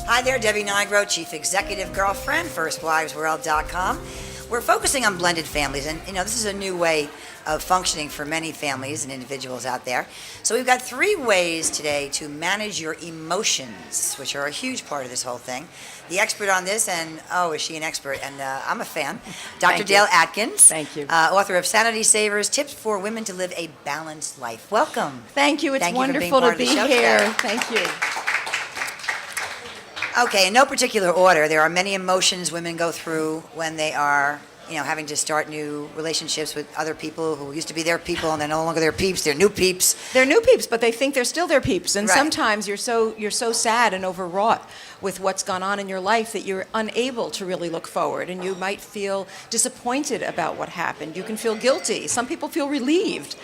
Hi there, Debbie Nigro, Chief Executive Girlfriend, FirstWivesWorld.com. We're focusing on blended families, and this is a new way of functioning for many families and individuals out there. So we've got 3 ways today to manage your emotions, which are a huge part of this whole thing. The expert on this, and is she an expert? And I'm a fan, Dr. Dale Atkins. Thank you. Author of Sanity Savers, Tips for Women to Live a Balanced Life. Welcome. Thank you. It's Thank you wonderful to be here. Today. Thank you. Okay, in no particular order, there are many emotions women go through when they are, having to start new relationships with other people who used to be their people and they're no longer their peeps. They're new peeps. They're new peeps, but they think they're still their peeps. And Right. sometimes you're so sad and overwrought with what's gone on in your life that you're unable to really look forward, and you might feel disappointed about what happened. You can feel guilty. Some people feel relieved.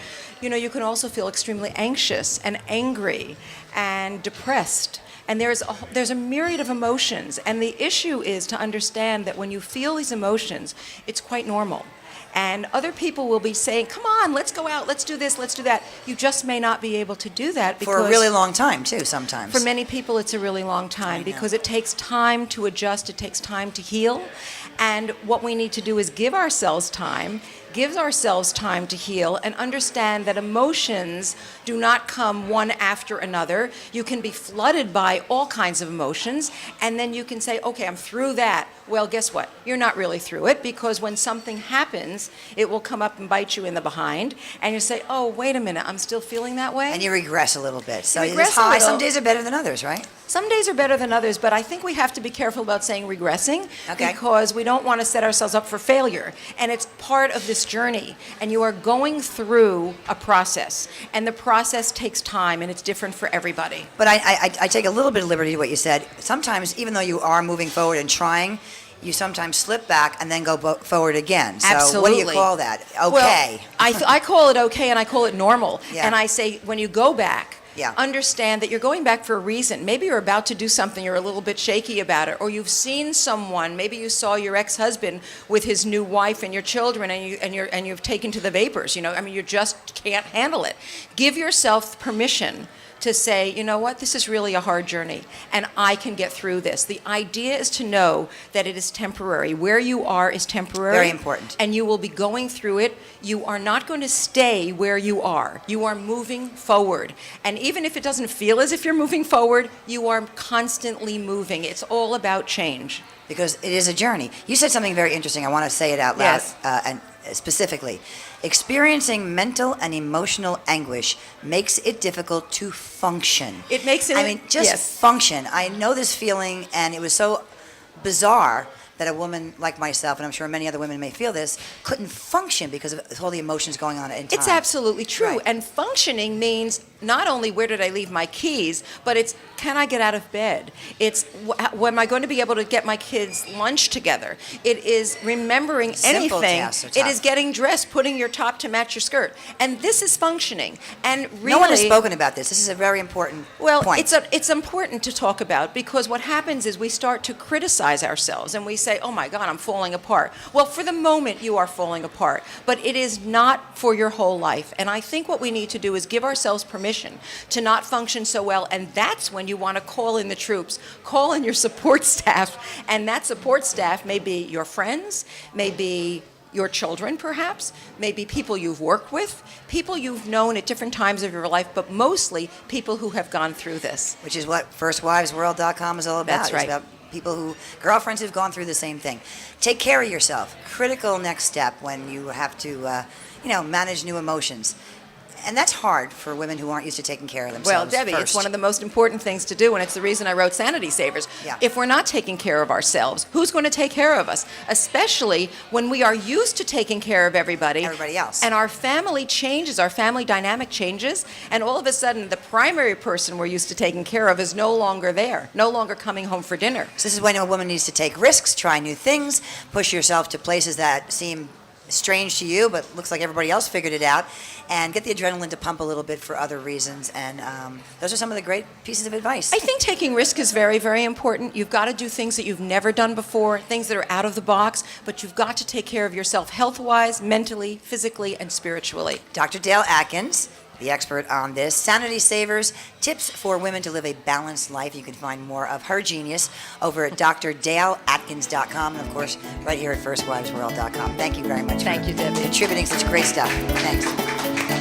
You can also feel extremely anxious and angry and depressed. And there's a myriad of emotions. And the issue is to understand that when you feel these emotions, it's quite normal. And other people will be saying, come on, let's go out, let's do this, let's do that. You just may not be able to do that. For a really long time, too, sometimes. For many people, it's a really long time because it takes time to adjust, it takes time to heal. And what we need to do is give ourselves time to heal and understand that emotions do not come one after another. You can be flooded by all kinds of emotions, and then you can say, okay, I'm through that. Well, guess what? You're not really through it, because when something happens, it will come up and bite you in the behind, and you say, oh, wait a minute, I'm still feeling that way? And you regress a little bit. So regress it's high. a little. Some days are better than others, right? Some days are better than others, but I think we have to be careful about saying regressing, because we don't want to set ourselves up for failure. And it's part of this journey, and you are going through a process, and the process takes time, and it's different for everybody. But I take a little bit of liberty to what you said. Sometimes, even though you are moving forward and trying, you sometimes slip back and then go forward again. So Absolutely. What do you call that? Okay. Well, I call it okay, and I call it normal. Yeah. And I say, when you go back, Yeah. understand that you're going back for a reason. Maybe you're about to do something, you're a little bit shaky about it, or you've seen someone, maybe you saw your ex-husband with his new wife and your children, and you've taken to the vapors. You just can't handle it. Give yourself permission to say, you know what, this is really a hard journey, and I can get through this. The idea is to know that it is temporary. Where you are is temporary. Very important. And you will be going through it. You are not going to stay where you are. You are moving forward. And even if it doesn't feel as if you're moving forward, you are constantly moving. It's all about change. Because it is a journey. You said something very interesting. I want to say it out loud. Yes. And specifically, experiencing mental and emotional anguish makes it difficult to function. It makes it... Just function. I know this feeling, and it was so bizarre that a woman like myself, and I'm sure many other women may feel this, couldn't function because of all the emotions going on in time. It's absolutely true. Right. And functioning means not only where did I leave my keys, but it's can I get out of bed? It's when am I going to be able to get my kids' lunch together? It is remembering Simple anything. tasks are It tough. is getting dressed, putting your top to match your skirt. And this is functioning. And really, No one has spoken about this. This is a very important point. It's important to talk about, because what happens is we start to criticize ourselves and we say, oh my God, I'm falling apart. Well, for the moment you are falling apart, but it is not for your whole life. And I think what we need to do is give ourselves permission to not function so well, and that's when you want to call in the troops, call in your support staff, and that support staff may be your friends, may be your children perhaps, maybe people you've worked with, people you've known at different times of your life, but mostly people who have gone through this. Which is what FirstWivesWorld.com is all about. That's right. It's about people girlfriends who've gone through the same thing. Take care of yourself. Critical next step when you have to, manage new emotions. And that's hard for women who aren't used to taking care of themselves. Well, Debbie, first. it's one of the most important things to do, and it's the reason I wrote Sanity Savers. Yeah. If we're not taking care of ourselves, who's going to take care of us? Especially when we are used to taking care of everybody else. And our family changes, our family dynamic changes, and all of a sudden the primary person we're used to taking care of is no longer there, no longer coming home for dinner. So this is when a woman needs to take risks, try new things, push yourself to places that seem strange to you, but looks like everybody else figured it out, and get the adrenaline to pump a little bit for other reasons. And those are some of the great pieces of advice. I think taking risk is very, very important. You've got to do things that you've never done before, things that are out of the box, but you've got to take care of yourself health-wise, mentally, physically, and spiritually. Dr. Dale Atkins, the expert on this. Sanity Savers, tips for women to live a balanced life. You can find more of her genius over at drdaleatkins.com, and of course, right here at firstwivesworld.com. Thank you very much Thank you, Debbie. contributing such great stuff. Thanks.